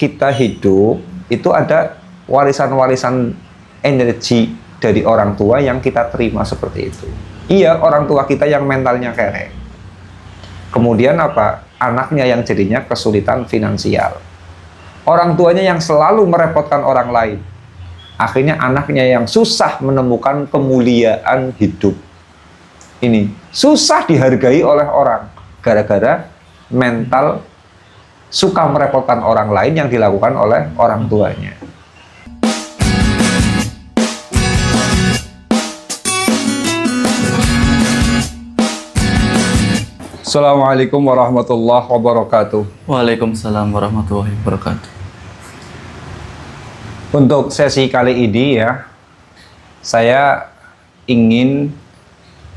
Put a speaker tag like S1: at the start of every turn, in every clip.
S1: kita hidup itu ada warisan-warisan energi dari orang tua yang kita terima seperti itu. Iya, orang tua kita yang mentalnya kerek. Kemudian apa? Anaknya yang jadinya kesulitan finansial. Orang tuanya yang selalu merepotkan orang lain. Akhirnya anaknya yang susah menemukan kemuliaan hidup. Ini susah dihargai oleh orang gara-gara mental suka merepotkan orang lain yang dilakukan oleh orang tuanya. Assalamualaikum warahmatullahi wabarakatuh.
S2: Waalaikumsalam warahmatullahi wabarakatuh.
S1: Untuk sesi kali ini ya, saya ingin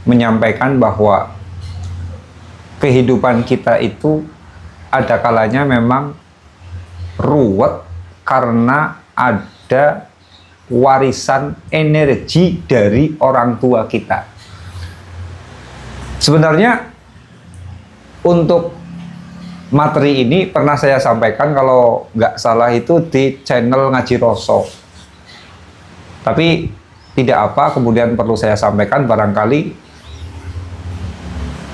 S1: menyampaikan bahwa kehidupan kita itu ada kalanya memang ruwet karena ada warisan energi dari orang tua kita. Sebenarnya untuk materi ini pernah saya sampaikan kalau nggak salah itu di channel Ngaji Roso. Tapi tidak apa, kemudian perlu saya sampaikan barangkali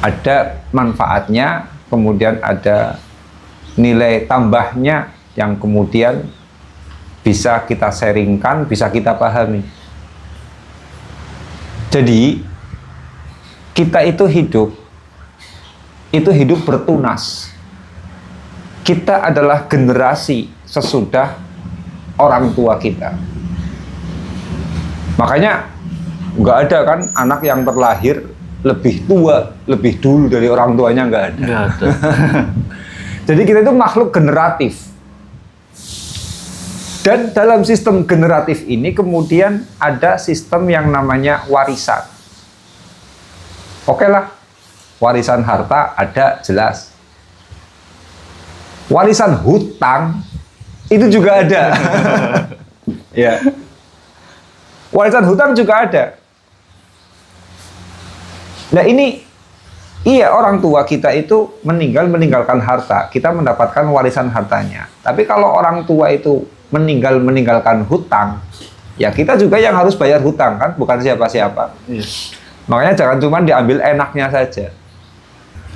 S1: ada manfaatnya, kemudian ada nilai tambahnya yang kemudian bisa kita sharingkan, bisa kita pahami. Jadi kita itu hidup bertunas. Kita adalah generasi sesudah orang tua kita. Makanya nggak ada kan anak yang terlahir lebih tua, lebih dulu dari orang tuanya, nggak ada.
S2: Nggak ada.
S1: Jadi kita itu makhluk generatif. Dan dalam sistem generatif ini kemudian ada sistem yang namanya warisan. Oke lah, warisan harta ada jelas. Warisan hutang itu juga ada. Ya. Warisan hutang juga ada. Nah ini, iya orang tua kita itu meninggalkan harta, kita mendapatkan warisan hartanya. Tapi kalau orang tua itu meninggalkan hutang, ya kita juga yang harus bayar hutang kan, bukan siapa-siapa.
S2: Yes.
S1: Makanya jangan cuma diambil enaknya saja.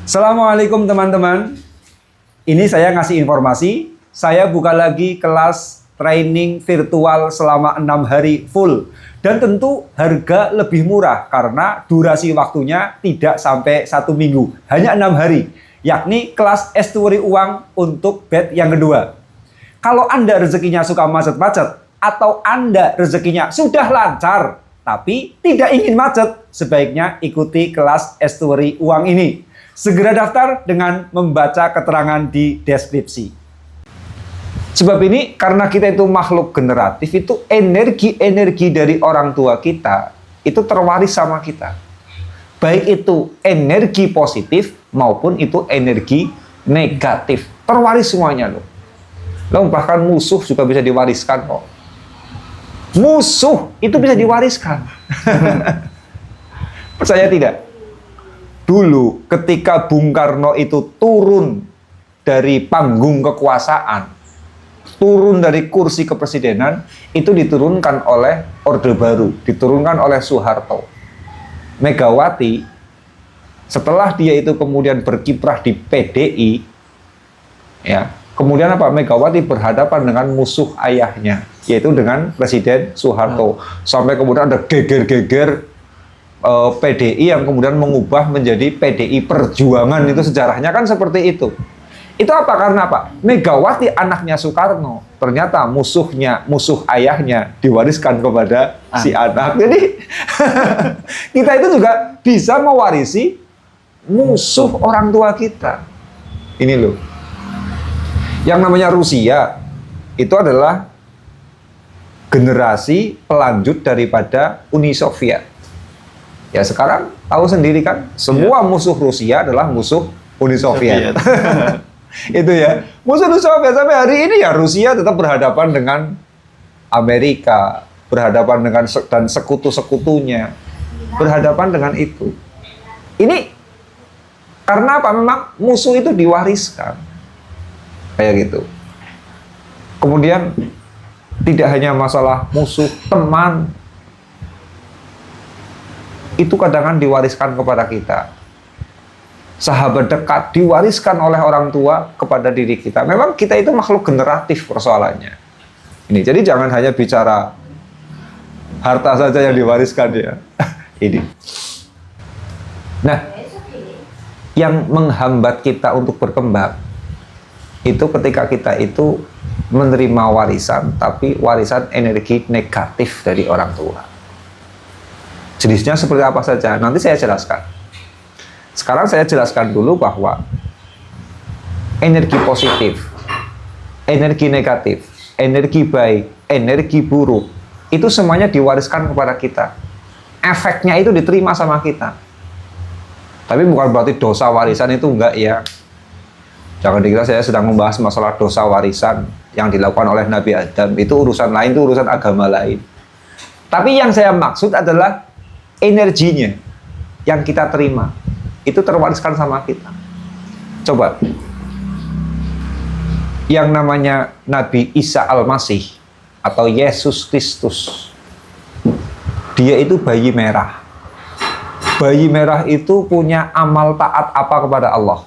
S1: Assalamualaikum teman-teman. Ini saya ngasih informasi, saya buka lagi kelas training virtual selama 6 hari full. Dan tentu harga lebih murah karena durasi waktunya tidak sampai 1 minggu, hanya 6 hari. Yakni kelas S2 uang untuk batch yang kedua. Kalau Anda rezekinya suka macet-macet, atau Anda rezekinya sudah lancar, tapi tidak ingin macet, sebaiknya ikuti kelas S2 uang ini. Segera daftar dengan membaca keterangan di deskripsi. Sebab ini, karena kita itu makhluk generatif, itu energi-energi dari orang tua kita, itu terwaris sama kita. Baik itu energi positif, maupun itu energi negatif. Terwaris semuanya loh. Loh, bahkan musuh juga bisa diwariskan kok. Musuh itu bisa diwariskan. Percaya tidak? Dulu ketika Bung Karno itu turun dari panggung kekuasaan, turun dari kursi kepresidenan, itu diturunkan oleh Orde Baru, diturunkan oleh Soeharto. Megawati, setelah dia itu kemudian berkiprah di PDI, ya, kemudian apa? Megawati berhadapan dengan musuh ayahnya, yaitu dengan Presiden Soeharto. Sampai kemudian ada geger-geger PDI yang kemudian mengubah menjadi PDI Perjuangan, itu sejarahnya kan seperti itu. Itu apa? Karena apa? Megawati anaknya Soekarno, ternyata musuh ayahnya diwariskan kepada si anak. Jadi kita itu juga bisa mewarisi musuh orang tua kita. Ini loh. Yang namanya Rusia itu adalah generasi pelanjut daripada Uni Soviet. Ya sekarang tahu sendiri kan, semua musuh Rusia adalah musuh Uni Soviet. Itu ya, musuh Uni Soviet sampai hari ini ya Rusia tetap berhadapan dengan Amerika, berhadapan dengan dan sekutu-sekutunya, berhadapan dengan itu. Ini karena apa? Memang musuh itu diwariskan, kayak gitu. Kemudian tidak hanya masalah musuh, teman, itu kadang-kadang diwariskan kepada kita. Sahabat dekat diwariskan oleh orang tua kepada diri kita. Memang kita itu makhluk generatif persoalannya. Ini, jadi jangan hanya bicara harta saja yang diwariskan ya. Ini. Nah, yang menghambat kita untuk berkembang itu ketika kita itu menerima warisan, tapi warisan energi negatif dari orang tua. Jenisnya seperti apa saja? Nanti saya jelaskan. Sekarang saya jelaskan dulu bahwa energi positif, energi negatif, energi baik, energi buruk, itu semuanya diwariskan kepada kita. Efeknya itu diterima sama kita. Tapi bukan berarti dosa warisan itu enggak ya. Jangan dikira saya sedang membahas masalah dosa warisan yang dilakukan oleh Nabi Adam. Itu urusan lain, itu urusan agama lain. Tapi yang saya maksud adalah energinya yang kita terima. Itu terwariskan sama kita. Coba. Yang namanya Nabi Isa Al-Masih atau Yesus Kristus. Dia itu bayi merah. Bayi merah itu punya amal taat apa kepada Allah?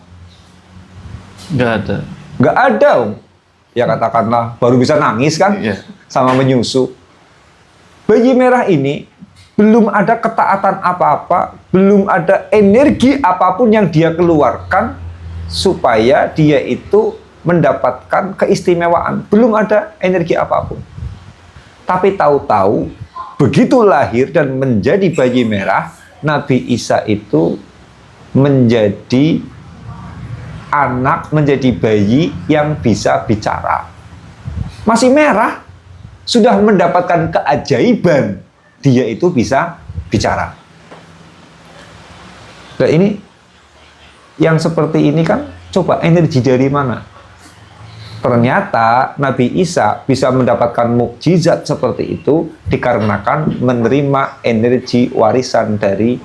S2: Nggak ada.
S1: Nggak ada. Ya katakanlah baru bisa nangis kan?
S2: Iya.
S1: Sama menyusu. Bayi merah ini belum ada ketaatan apa-apa, belum ada energi apapun yang dia keluarkan supaya dia itu mendapatkan keistimewaan. Belum ada energi apapun. Tapi tahu-tahu begitu lahir dan menjadi bayi merah, Nabi Isa itu menjadi anak, menjadi bayi yang bisa bicara. Masih merah, sudah mendapatkan keajaiban. Dia itu bisa bicara. Nah ini, yang seperti ini kan, coba energi dari mana? Ternyata Nabi Isa bisa mendapatkan mukjizat seperti itu dikarenakan menerima energi warisan dari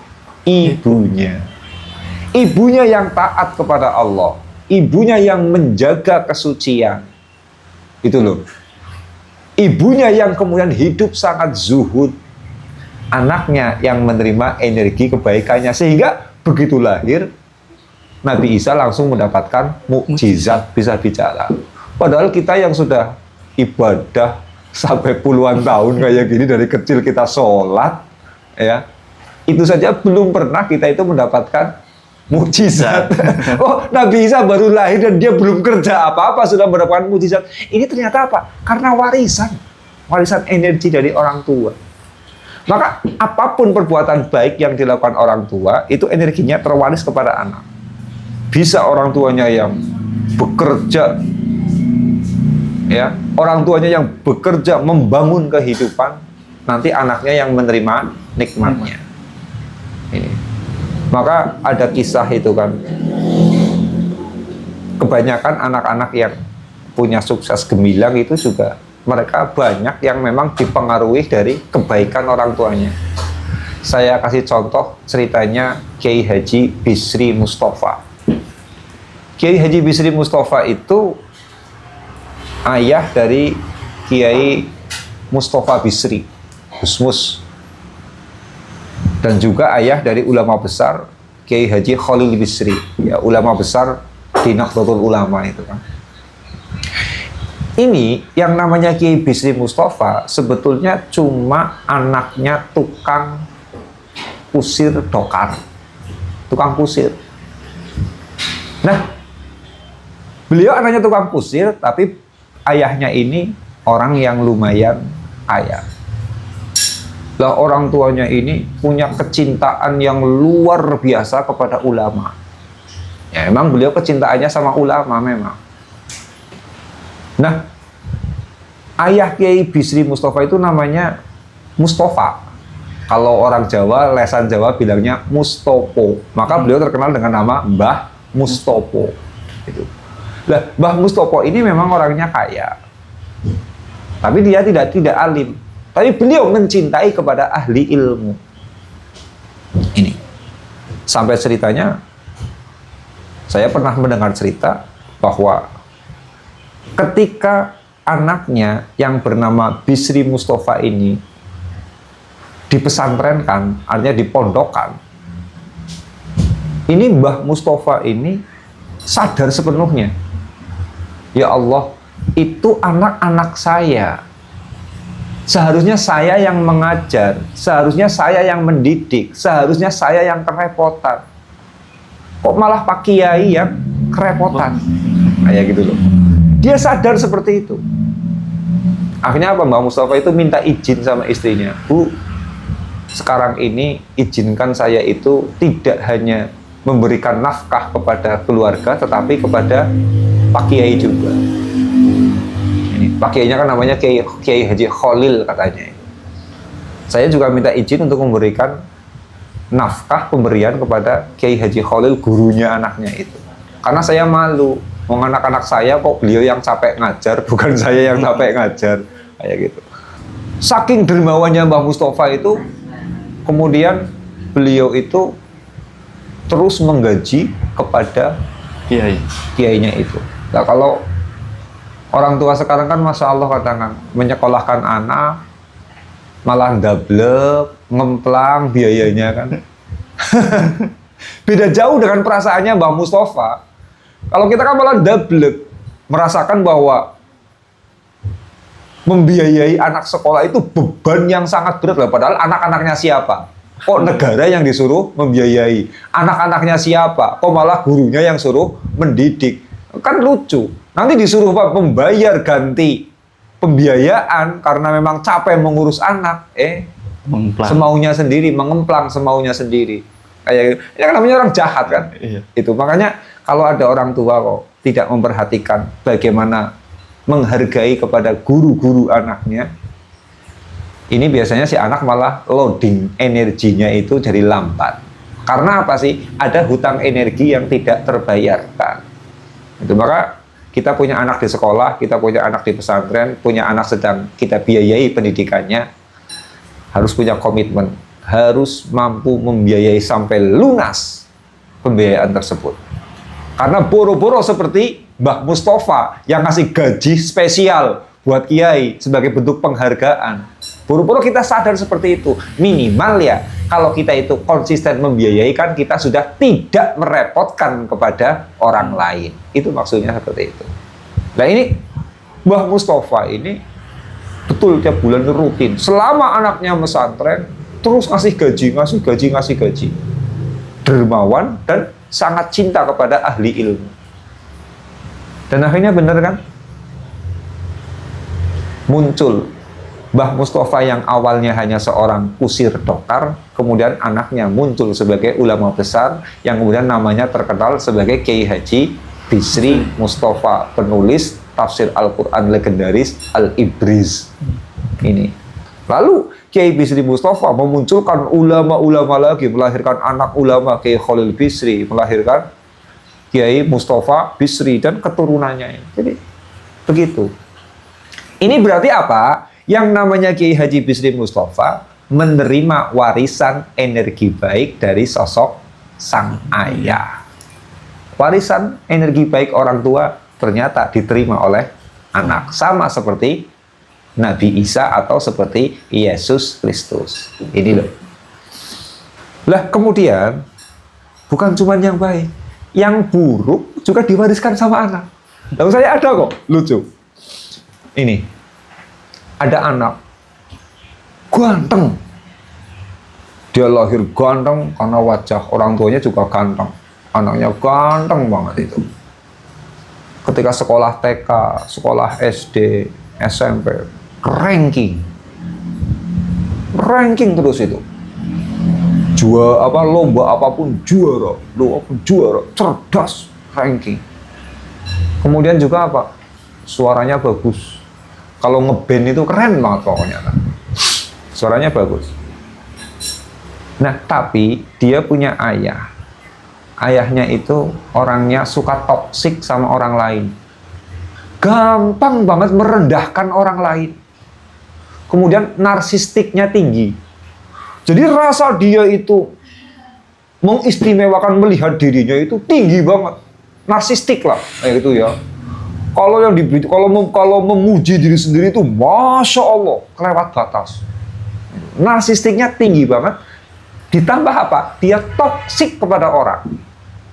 S1: ibunya. Ibunya yang taat kepada Allah. Ibunya yang menjaga kesucian. Itu loh. Ibunya yang kemudian hidup sangat zuhud. Anaknya yang menerima energi kebaikannya. Sehingga begitu lahir, Nabi Isa langsung mendapatkan mukjizat bisa bicara. Padahal kita yang sudah ibadah sampai puluhan tahun kayak gini, dari kecil kita sholat, ya, itu saja belum pernah kita itu mendapatkan mukjizat. Oh, Nabi Isa baru lahir dan dia belum kerja apa-apa sudah mendapatkan mukjizat. Ini ternyata apa? Karena warisan energi dari orang tua. Maka apapun perbuatan baik yang dilakukan orang tua, itu energinya terwaris kepada anak. Bisa orang tuanya yang bekerja, ya, orang tuanya yang bekerja membangun kehidupan, nanti anaknya yang menerima nikmatnya. Ini. Maka ada kisah itu kan, kebanyakan anak-anak yang punya sukses gemilang itu juga mereka banyak yang memang dipengaruhi dari kebaikan orang tuanya. Saya kasih contoh ceritanya Kiai Haji Bisri Mustafa. Kiai Haji Bisri Mustafa itu ayah dari Kiai Mustafa Bisri, Gusmus. Dan juga ayah dari ulama besar Kiai Haji Khalil Bisri, ya, ulama besar di Nahdlatul Ulama itu kan. Ini yang namanya Kiai Bisri Mustafa sebetulnya cuma anaknya tukang kusir dokar. Tukang kusir. Nah, beliau anaknya tukang kusir, tapi ayahnya ini orang yang lumayan kaya. Lah orang tuanya ini punya kecintaan yang luar biasa kepada ulama. Ya memang beliau kecintaannya sama ulama memang. Nah, ayah Kiai Bisri Mustafa itu namanya Mustafa. Kalau orang Jawa, lesan Jawa bilangnya Mustopo. Maka beliau terkenal dengan nama Mbah Mustopo. Itu. Lah, Mbah Mustopo ini memang orangnya kaya. Tapi dia tidak alim. Tapi beliau mencintai kepada ahli ilmu. Ini. Sampai ceritanya, saya pernah mendengar cerita bahwa ketika anaknya yang bernama Bisri Mustafa ini dipesantrenkan, artinya dipondokkan, ini Mbah Mustafa ini sadar sepenuhnya, ya Allah, itu anak-anak saya. Seharusnya saya yang mengajar, seharusnya saya yang mendidik, seharusnya saya yang kerepotan. Kok malah Pak Kiai yang kerepotan? Kayak gitu loh. Dia sadar seperti itu. Akhirnya apa? Mbah Mustafa itu minta izin sama istrinya. Bu, sekarang ini izinkan saya itu tidak hanya memberikan nafkah kepada keluarga, tetapi kepada Pak Kiai juga. Ini Pak Kiainya kan namanya Kiai Haji Khalil katanya. Saya juga minta izin untuk memberikan nafkah pemberian kepada Kiai Haji Khalil, gurunya anaknya itu. Karena saya malu, anak-anak saya kok beliau yang capek ngajar, bukan saya yang capek ngajar, kayak gitu. Saking dermawannya Mbah Mustafa itu, kemudian beliau itu terus menggaji kepada kiainya itu. Nah, kalau orang tua sekarang kan Masya Allah katakan menyekolahkan anak malah ndablek, ngemplang biayanya kan. Beda jauh dengan perasaannya Mbah Mustafa. Kalau kita kan malah ndablek, merasakan bahwa membiayai anak sekolah itu beban yang sangat berat lah. Padahal anak-anaknya siapa? Kok negara yang disuruh membiayai? Anak-anaknya siapa? Kok malah gurunya yang suruh mendidik? Kan lucu. Nanti disuruh membayar ganti pembiayaan karena memang capek mengurus anak. Semaunya sendiri, mengemplang semaunya sendiri. Kayak ini kan namanya orang jahat kan? Iya. Itu makanya kalau ada orang tua kok tidak memperhatikan bagaimana menghargai kepada guru-guru anaknya, ini biasanya si anak malah loading energinya itu jadi lambat. Karena apa sih? Ada hutang energi yang tidak terbayarkan. Itu maka kita punya anak di sekolah, kita punya anak di pesantren, punya anak sedang kita biayai pendidikannya, harus punya komitmen, harus mampu membiayai sampai lunas pembiayaan tersebut. Karena boro-boro seperti Mbah Mustafa yang ngasih gaji spesial buat kiai sebagai bentuk penghargaan. Boro-boro kita sadar seperti itu. Minimal ya, kalau kita itu konsisten membiayai, kan kita sudah tidak merepotkan kepada orang lain. Itu maksudnya seperti itu. Nah ini, Mbah Mustafa ini betul tiap bulan rutin. Selama anaknya pesantren, terus ngasih gaji. Dermawan dan sangat cinta kepada ahli ilmu. Dan akhirnya benar kan? Muncul Mbah Mustafa yang awalnya hanya seorang kusir dokar, kemudian anaknya muncul sebagai ulama besar yang kemudian namanya terkenal sebagai Kiai Haji Bisri Mustafa, penulis tafsir Al-Quran legendaris Al-Ibriz. Ini. Lalu Kiai Bisri Mustafa memunculkan ulama-ulama lagi, melahirkan anak ulama Kiai Khalil Bisri, melahirkan Kiai Mustafa Bisri dan keturunannya. Jadi begitu. Ini berarti apa? Yang namanya Kiai Haji Bisri Mustafa menerima warisan energi baik dari sosok sang ayah. Warisan energi baik orang tua ternyata diterima oleh anak. Sama seperti Nabi Isa atau seperti Yesus Kristus. Ini loh. Lah kemudian bukan cuma yang baik, yang buruk juga diwariskan sama anak. Lalu saya ada kok, lucu. Ini, ada anak ganteng. Dia lahir ganteng karena wajah orang tuanya juga ganteng. Anaknya ganteng banget itu. Ketika sekolah TK, sekolah SD, SMP, ranking terus itu. Lomba apapun juara, cerdas, ranking. Kemudian juga apa? Suaranya bagus. Kalau ngeband itu keren banget pokoknya. Suaranya bagus. Nah, tapi dia punya ayah. Ayahnya itu orangnya suka toksik sama orang lain. Gampang banget merendahkan orang lain. Kemudian narsistiknya tinggi. Jadi rasa dia itu mengistimewakan, melihat dirinya itu tinggi banget. Narsistik lah, kayak gitu ya. Kalau yang diberi, kalau memuji diri sendiri itu, masya Allah, kelewat batas. Narsistiknya tinggi banget. Ditambah apa? Dia toksik kepada orang.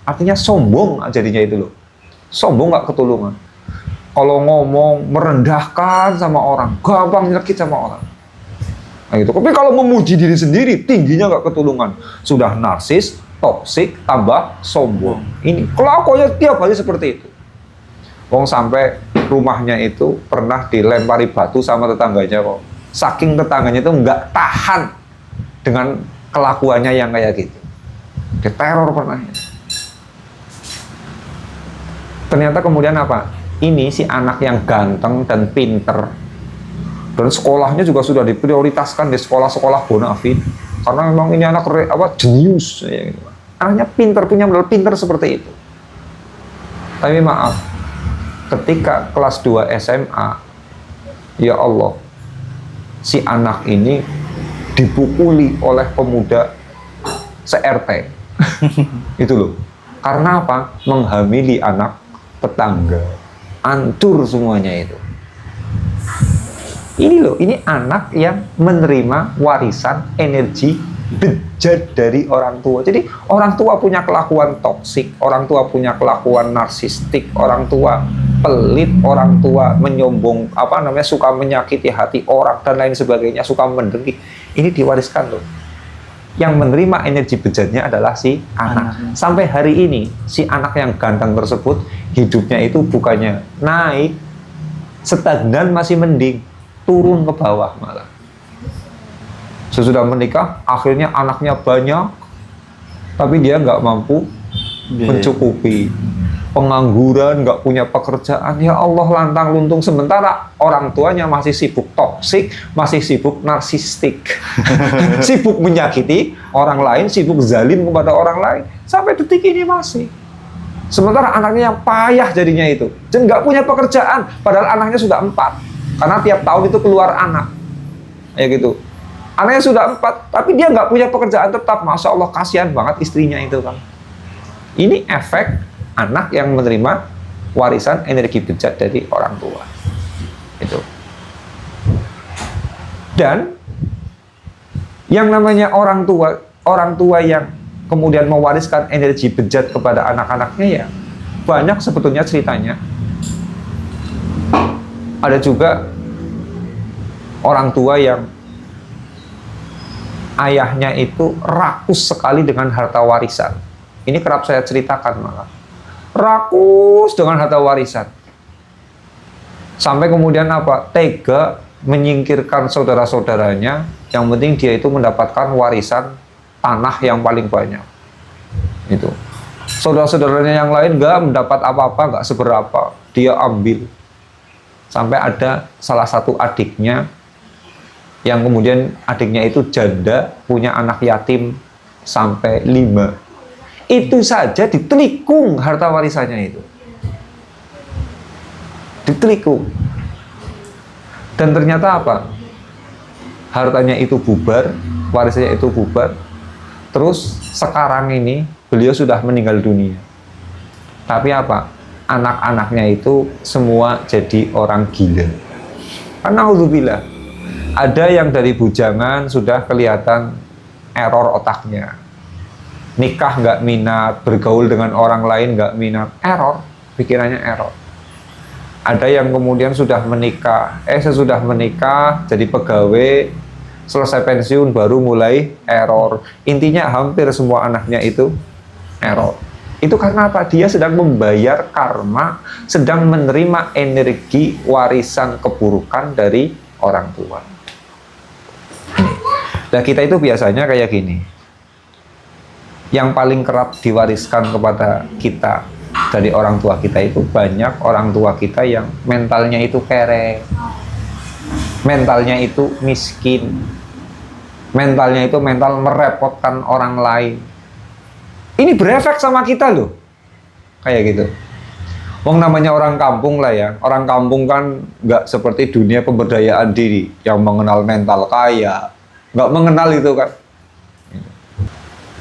S1: Artinya sombong jadinya itu loh. Sombong nggak ketulungan. Kalau ngomong merendahkan sama orang, gampang nyelekit sama orang. Nah, gitu. Tapi kalau memuji diri sendiri, tingginya nggak ketulungan. Sudah narsis, toksik, tambah sombong. Ini kelakuannya tiap hari seperti itu. Wong sampai rumahnya itu pernah dilempari batu sama tetangganya kok. Saking tetangganya itu nggak tahan dengan kelakuannya yang kayak gitu. Diteror pernah. Ternyata kemudian apa? Ini si anak yang ganteng dan pinter. Dan sekolahnya juga sudah diprioritaskan di sekolah-sekolah bonafide. Karena memang ini anak jenius. Ya, gitu. Anaknya pinter, punya modal pinter seperti itu. Tapi maaf, ketika kelas 2 SMA, ya Allah, si anak ini dipukuli oleh pemuda se-RT. Itu loh. Karena apa? Menghamili anak tetangga. Hancur semuanya itu. Ini loh, ini anak yang menerima warisan energi bejat dari orang tua. Jadi orang tua punya kelakuan toksik, orang tua punya kelakuan narsistik, orang tua pelit, orang tua menyombong, suka menyakiti hati orang dan lain sebagainya, suka mendengki. Ini diwariskan loh. Yang menerima energi bejatnya adalah si anak. Sampai hari ini si anak yang ganteng tersebut hidupnya itu bukannya naik, stagnan, masih mending, turun ke bawah malah. Sesudah menikah, akhirnya anaknya banyak, tapi dia nggak mampu mencukupi. Pengangguran, nggak punya pekerjaan, ya Allah, lantang luntung. Sementara orang tuanya masih sibuk toksik, masih sibuk narsistik, sibuk menyakiti orang lain, sibuk zalim kepada orang lain. Sampai detik ini masih. Sementara anaknya yang payah jadinya itu, dan nggak punya pekerjaan, padahal anaknya sudah 4. Karena tiap tahun itu keluar anak, ya gitu. Anaknya sudah 4, tapi dia nggak punya pekerjaan tetap. Masya Allah, kasihan banget istrinya itu kan. Ini efek anak yang menerima warisan energi bejat dari orang tua. Itu. Dan yang namanya orang tua yang kemudian mewariskan energi bejat kepada anak-anaknya, ya banyak sebetulnya ceritanya. Ada juga orang tua yang ayahnya itu rakus sekali dengan harta warisan. Ini kerap saya ceritakan malah. Rakus dengan harta warisan. Sampai kemudian apa? Tega menyingkirkan saudara-saudaranya, yang penting dia itu mendapatkan warisan tanah yang paling banyak. Itu. Saudara-saudaranya yang lain nggak mendapat apa-apa, nggak seberapa, dia ambil. Sampai ada salah satu adiknya, yang kemudian adiknya itu janda, punya anak yatim sampai 5. Itu saja ditelikung harta warisannya itu. Ditelikung. Dan ternyata apa? Hartanya itu bubar, warisannya itu bubar. Terus sekarang ini beliau sudah meninggal dunia. Tapi apa? Anak-anaknya itu semua jadi orang gila. Alhamdulillah. Ada yang dari bujangan sudah kelihatan error otaknya. Nikah nggak minat, bergaul dengan orang lain nggak minat, error, pikirannya error. Ada yang kemudian sudah menikah, sesudah menikah jadi pegawai, selesai pensiun baru mulai error. Intinya hampir semua anaknya itu error. Itu karena apa? Dia sedang membayar karma, sedang menerima energi warisan keburukan dari orang tua. Nah, kita itu biasanya kayak gini. Yang paling kerap diwariskan kepada kita dari orang tua kita itu, banyak orang tua kita yang mentalnya itu kere, mentalnya itu miskin, mentalnya itu mental merepotkan orang lain. Ini berefek sama kita loh, kayak gitu. Wong namanya orang kampung lah ya, orang kampung kan nggak seperti dunia pemberdayaan diri yang mengenal mental kaya, nggak mengenal itu kan.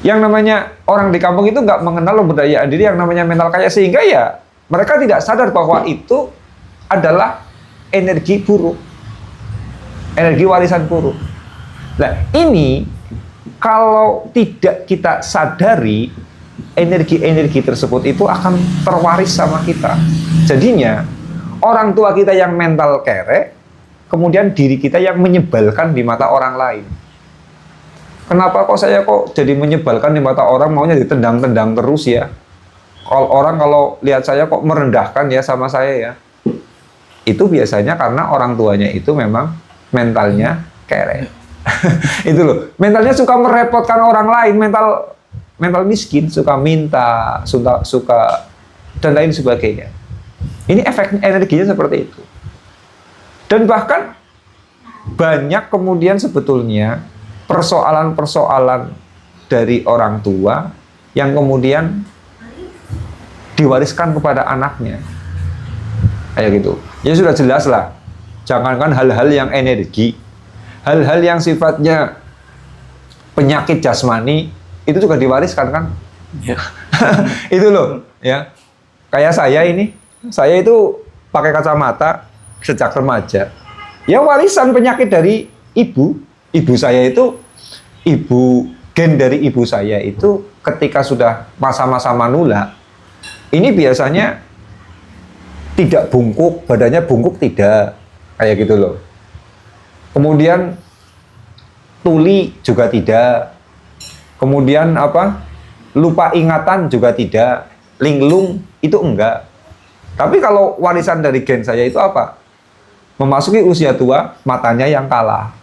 S1: Yang namanya orang di kampung itu nggak mengenal pemberdayaan diri yang namanya mental kaya, sehingga ya mereka tidak sadar bahwa itu adalah energi buruk. Energi warisan buruk. Nah, ini kalau tidak kita sadari, energi-energi tersebut itu akan terwaris sama kita. Jadinya, orang tua kita yang mental kere, kemudian diri kita yang menyebalkan di mata orang lain. Kenapa kok saya jadi menyebalkan di mata orang, maunya ditendang-tendang terus ya? Kalau lihat saya kok merendahkan ya sama saya ya. Itu biasanya karena orang tuanya itu memang mentalnya kere. Itu loh, mentalnya suka merepotkan orang lain, mental miskin, suka minta, suka dan lain sebagainya. Ini efek energinya seperti itu. Dan bahkan banyak kemudian sebetulnya persoalan-persoalan dari orang tua yang kemudian diwariskan kepada anaknya. Kayak gitu. Ya sudah jelas lah. Jangankan hal-hal yang energi, hal-hal yang sifatnya penyakit jasmani itu juga diwariskan kan?
S2: Ya.
S1: Itu loh, ya. Kayak saya itu pakai kacamata sejak remaja. Ya warisan penyakit dari ibu. Ibu saya itu, gen dari ibu saya itu ketika sudah masa-masa manula, ini biasanya tidak bungkuk, badannya bungkuk tidak. Kayak gitu loh. Kemudian tuli juga tidak. Kemudian lupa ingatan juga tidak. Linglung itu enggak. Tapi kalau warisan dari gen saya itu apa? Memasuki usia tua, matanya yang kalah.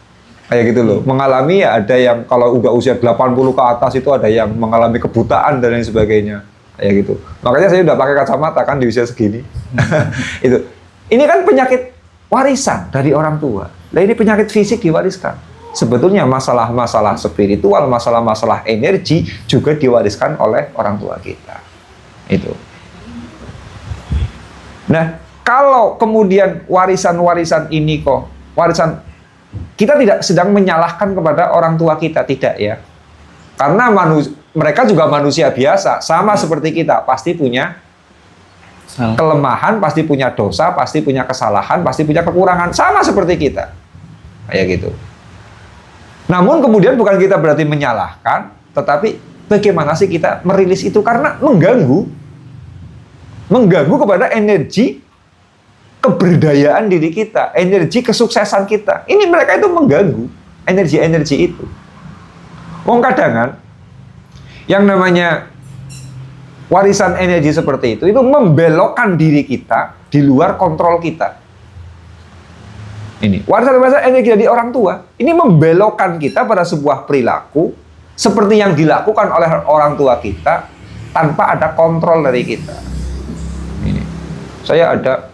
S1: Kayak gitu loh. Mengalami ya ada yang kalau udah usia 80 ke atas itu ada yang mengalami kebutaan dan lain sebagainya. Kayak gitu. Makanya saya udah pakai kacamata kan di usia segini. Itu. Ini kan penyakit warisan dari orang tua. Nah ini penyakit fisik diwariskan. Sebetulnya masalah-masalah spiritual, masalah-masalah energi juga diwariskan oleh orang tua kita. Itu. Nah, kalau kemudian warisan-warisan ini kita tidak sedang menyalahkan kepada orang tua kita, tidak ya. Karena mereka juga manusia biasa, sama seperti kita, pasti punya kelemahan, pasti punya dosa, pasti punya kesalahan, pasti punya kekurangan, sama seperti kita. Kayak gitu. Namun kemudian bukan kita berarti menyalahkan, tetapi bagaimana sih kita merilis itu karena mengganggu kepada energi keberdayaan diri kita, energi kesuksesan kita. Ini mereka itu mengganggu energi-energi itu. Wong kadangan yang namanya warisan energi seperti itu membelokkan diri kita di luar kontrol kita. Ini warisan energi dari orang tua ini membelokkan kita pada sebuah perilaku seperti yang dilakukan oleh orang tua kita tanpa ada kontrol dari kita. Ini saya ada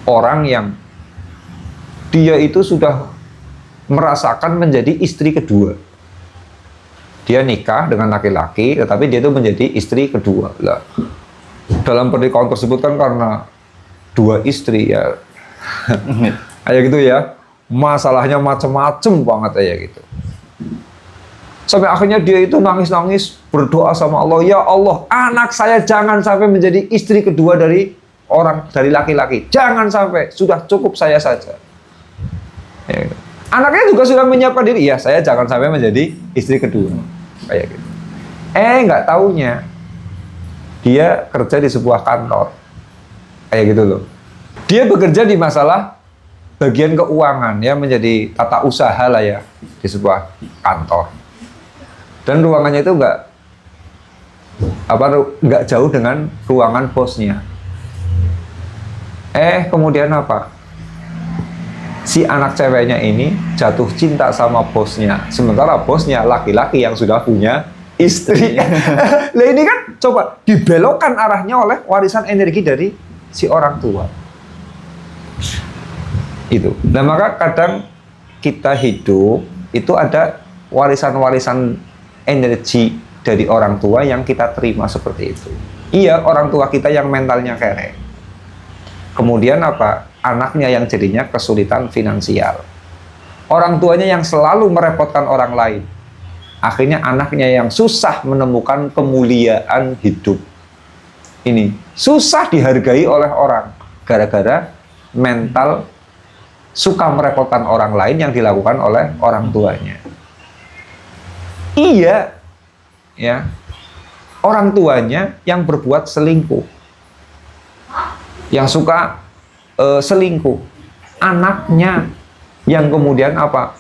S1: orang yang dia itu sudah merasakan menjadi istri kedua. Dia nikah dengan laki-laki, tetapi dia itu menjadi istri kedua. Lah, dalam pernikahan tersebut kan karena dua istri ya, kayak gitu ya, masalahnya macam-macam banget kayak gitu. Sampai akhirnya dia itu nangis-nangis berdoa sama Allah, ya Allah, anak saya jangan sampai menjadi istri kedua dari laki-laki, jangan sampai, sudah cukup saya saja. Ya, gitu. Anaknya juga sudah menyiapkan diri, ya saya jangan sampai menjadi istri kedua. Kayak gitu. Nggak taunya dia kerja di sebuah kantor. Kayak gitu loh. Dia bekerja di masalah bagian keuangan ya, menjadi tata usaha lah ya di sebuah kantor. Dan ruangannya itu nggak jauh dengan ruangan bosnya. Kemudian apa? Si anak ceweknya ini jatuh cinta sama bosnya, sementara bosnya laki-laki yang sudah punya istri. Lah ini kan coba dibelokkan arahnya oleh warisan energi dari si orang tua. Itu. Nah maka kadang kita hidup itu ada warisan-warisan energi dari orang tua yang kita terima seperti itu. Iya, orang tua kita yang mentalnya kere. Kemudian apa? Anaknya yang jadinya kesulitan finansial. Orang tuanya yang selalu merepotkan orang lain. Akhirnya anaknya yang susah menemukan kemuliaan hidup. Ini susah dihargai oleh orang. gara-gara mental suka merepotkan orang lain yang dilakukan oleh orang tuanya. Iya, ya, orang tuanya yang berbuat selingkuh, yang suka selingkuh, anaknya yang kemudian apa?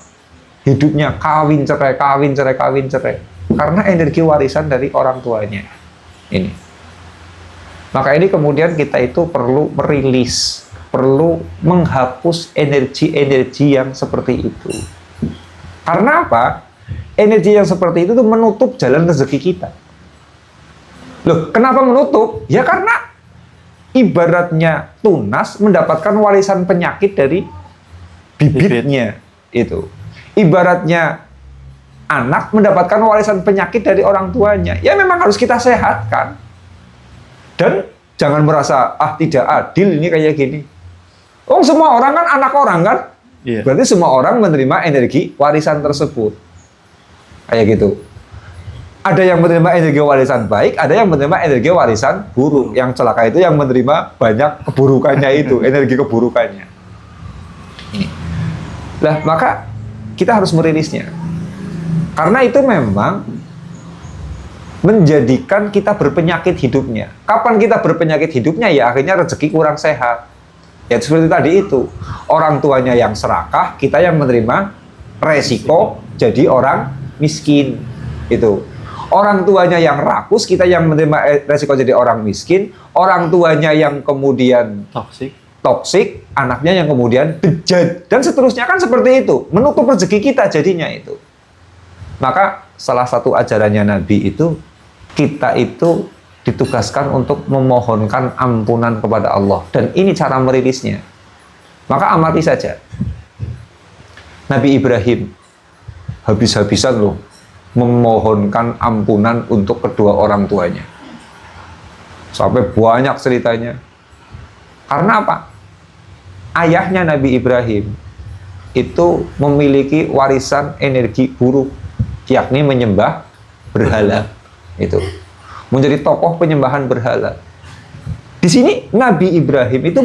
S1: Hidupnya kawin cerai, kawin cerai, kawin cerai, karena energi warisan dari orang tuanya. Ini. Maka ini kemudian kita itu perlu merilis, perlu menghapus energi-energi yang seperti itu. Karena apa? Energi yang seperti itu tuh menutup jalan rezeki kita. Loh, kenapa menutup? Ya karena ibaratnya tunas mendapatkan warisan penyakit dari bibitnya itu. Ibaratnya anak mendapatkan warisan penyakit dari orang tuanya. Ya memang harus kita sehatkan. Dan jangan merasa, tidak adil ini kayak gini. Oh, semua orang kan anak orang kan?
S2: Iya.
S1: Berarti semua orang menerima energi warisan tersebut. Kayak gitu. Ada yang menerima energi warisan baik, ada yang menerima energi warisan buruk. Yang celaka itu yang menerima banyak keburukannya itu, energi keburukannya. Nah, maka kita harus merilisnya. Karena itu memang menjadikan kita berpenyakit hidupnya. Kapan kita berpenyakit hidupnya? Ya akhirnya rezeki kurang sehat. Ya seperti tadi itu. Orang tuanya yang serakah, kita yang menerima resiko jadi orang miskin. Itu. Orang tuanya yang rakus, kita yang menerima resiko jadi orang miskin. Orang tuanya yang kemudian toksik, anaknya yang kemudian bejat, dan seterusnya kan seperti itu, menutup rezeki kita jadinya itu. Maka salah satu ajarannya Nabi itu, kita itu ditugaskan untuk memohonkan ampunan kepada Allah, dan ini cara merilisnya. Maka amati saja, Nabi Ibrahim habis-habisan loh memohonkan ampunan untuk kedua orang tuanya, sampai banyak ceritanya. Karena apa? Ayahnya Nabi Ibrahim itu memiliki warisan energi buruk, yakni menyembah berhala. Itu menjadi tokoh penyembahan berhala. Di sini Nabi Ibrahim itu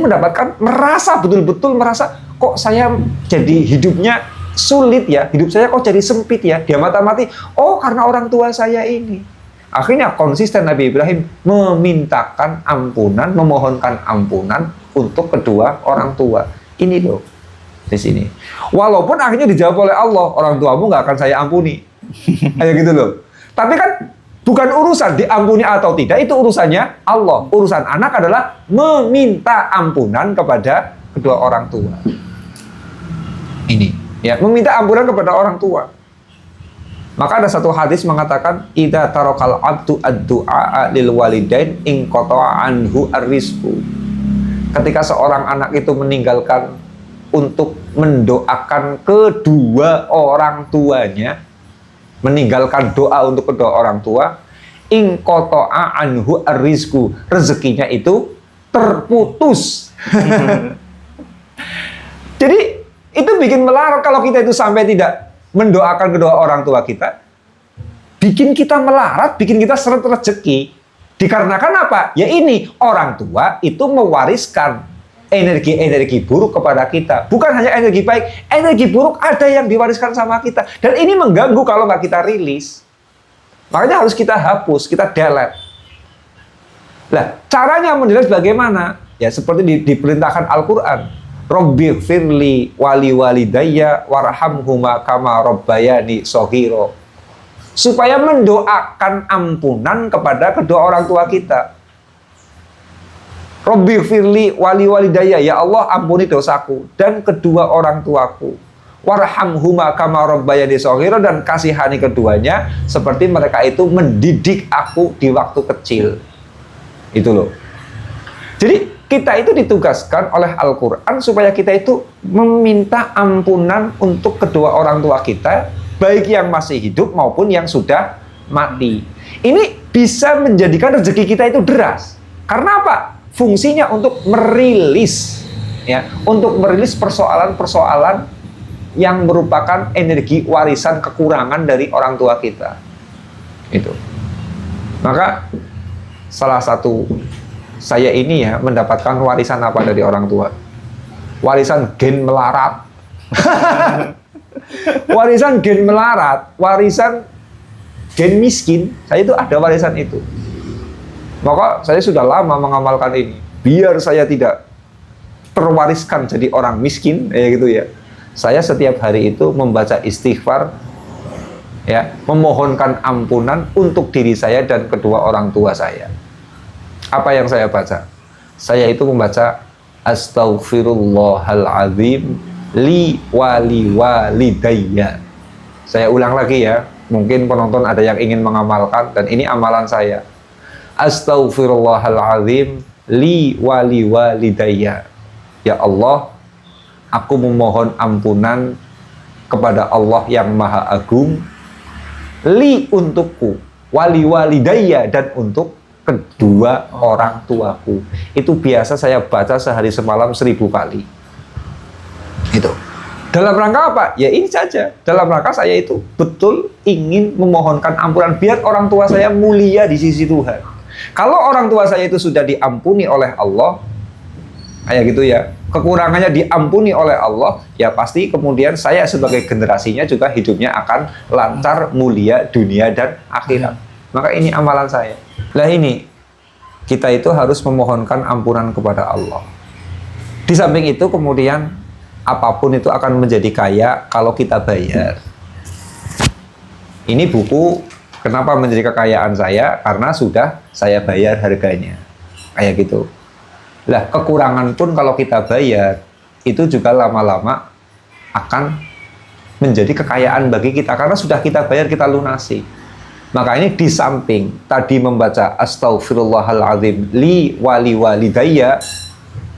S1: merasa betul-betul merasa, kok saya jadi hidupnya sulit ya, hidup saya kok jadi sempit ya. Dia mata-mati, oh karena orang tua saya ini. Akhirnya konsisten Nabi Ibrahim memintakan ampunan, memohonkan ampunan untuk kedua orang tua. Ini loh di sini. Walaupun akhirnya dijawab oleh Allah, orang tuamu nggak akan saya ampuni. Kayak gitu loh. Tapi kan bukan urusan diampuni atau tidak, itu urusannya Allah. Urusan anak adalah meminta ampunan kepada kedua orang tua. Ini, ya, meminta ampunan kepada orang tua. Maka ada satu hadis mengatakan, idza tarakal abdu ad-du'a lil walidain in qata'a anhu ar-rizqu. Ketika seorang anak itu meninggalkan untuk mendoakan kedua orang tuanya, meninggalkan doa untuk kedua orang tua, in qata'a anhu ar-rizqu, rezekinya itu terputus. Jadi itu bikin melarat kalau kita itu sampai tidak mendoakan kedua orang tua kita, bikin kita melarat, bikin kita seret rezeki. Dikarenakan apa? Ya ini, orang tua itu mewariskan energi-energi buruk kepada kita. Bukan hanya energi baik, energi buruk ada yang diwariskan sama kita. Dan ini mengganggu kalau nggak kita rilis. Makanya harus kita hapus, kita delete. Nah, caranya mendelete bagaimana? Ya seperti diperintahkan Al-Quran. Rabbighfirli wali walidayya warhamhuma kama rabbayani shaghira. Supaya mendoakan ampunan kepada kedua orang tua kita. Rabbighfirli wali walidayya, ya Allah ampuni dosaku dan kedua orang tuaku. Warhamhuma kama rabbayani shaghira, dan kasihani keduanya seperti mereka itu mendidik aku di waktu kecil. Itu loh. Jadi kita itu ditugaskan oleh Al-Quran supaya kita itu meminta ampunan untuk kedua orang tua kita, baik yang masih hidup maupun yang sudah mati. Ini bisa menjadikan rezeki kita itu deras. Karena apa? Fungsinya untuk merilis, ya, untuk merilis persoalan-persoalan yang merupakan energi warisan kekurangan dari orang tua kita. Itu. Maka salah satu saya ini ya mendapatkan warisan apa dari orang tua? Warisan gen melarat. Warisan gen melarat, warisan gen miskin. Saya itu ada warisan itu. Maka saya sudah lama mengamalkan ini. Biar saya tidak terwariskan jadi orang miskin, ya gitu ya. Saya setiap hari itu membaca istighfar, ya, memohonkan ampunan untuk diri saya dan kedua orang tua saya. Apa yang saya baca? Saya itu membaca Astaghfirullahaladzim li wali walidayya. Saya ulang lagi ya, mungkin penonton ada yang ingin mengamalkan, dan ini amalan saya. Astaghfirullahaladzim li wali walidayya. Ya Allah, aku memohon ampunan kepada Allah yang Maha Agung, li untukku, wali walidayya dan untuk kedua orang tuaku. Itu biasa saya baca sehari semalam 1000 kali. Itu. Dalam rangka apa? Ya ini saja. Dalam rangka saya itu betul ingin memohonkan ampunan biar orang tua saya mulia di sisi Tuhan. Kalau orang tua saya itu sudah diampuni oleh Allah, kayak gitu ya, kekurangannya diampuni oleh Allah, ya pasti kemudian saya sebagai generasinya juga hidupnya akan lancar, mulia dunia dan akhirat. Maka ini amalan saya. Lah ini, kita itu harus memohonkan ampunan kepada Allah. Di samping itu kemudian apapun itu akan menjadi kaya kalau kita bayar. Ini buku kenapa menjadi kekayaan saya? Karena sudah saya bayar harganya. Kayak gitu. Lah, kekurangan pun kalau kita bayar, itu juga lama-lama akan menjadi kekayaan bagi kita. Karena sudah kita bayar, kita lunasi. Maka ini di samping tadi membaca Astaghfirullahaladzim li wali walidayya,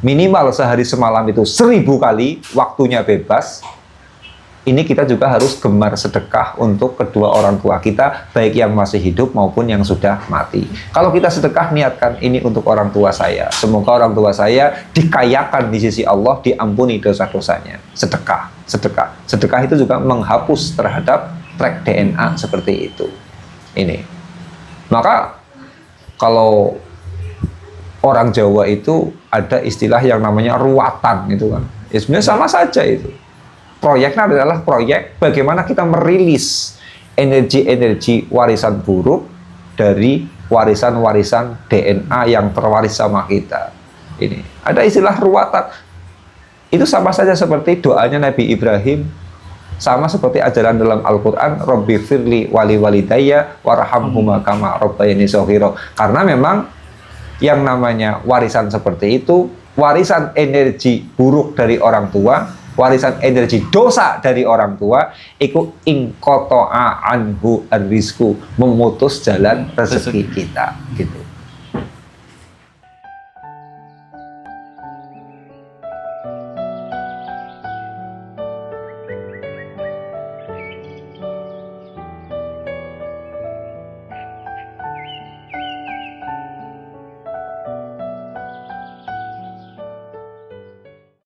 S1: minimal sehari semalam itu 1000 kali, waktunya bebas. Ini kita juga harus gemar sedekah untuk kedua orang tua kita, baik yang masih hidup maupun yang sudah mati. Kalau kita sedekah, niatkan ini untuk orang tua saya. Semoga orang tua saya dikayakan di sisi Allah, diampuni dosa-dosanya. Sedekah, sedekah. Sedekah itu juga menghapus terhadap track DNA seperti itu. Ini. Maka kalau orang Jawa itu ada istilah yang namanya ruwatan gitu kan. Ya sebenarnya sama saja itu. Proyeknya adalah proyek bagaimana kita merilis energi-energi warisan buruk dari warisan-warisan DNA yang terwaris sama kita. Ini ada istilah ruwatan. Itu sama saja seperti doanya Nabi Ibrahim, sama seperti ajaran dalam Al-Quran, Rabbi firli wali walidayya warhamhuma kama rabbayani shaghira. Karena memang yang namanya warisan seperti itu, warisan energi buruk dari orang tua, warisan energi dosa dari orang tua, iku ingkoto'a anhu ar-rizku, memutus jalan rezeki kita, gitu.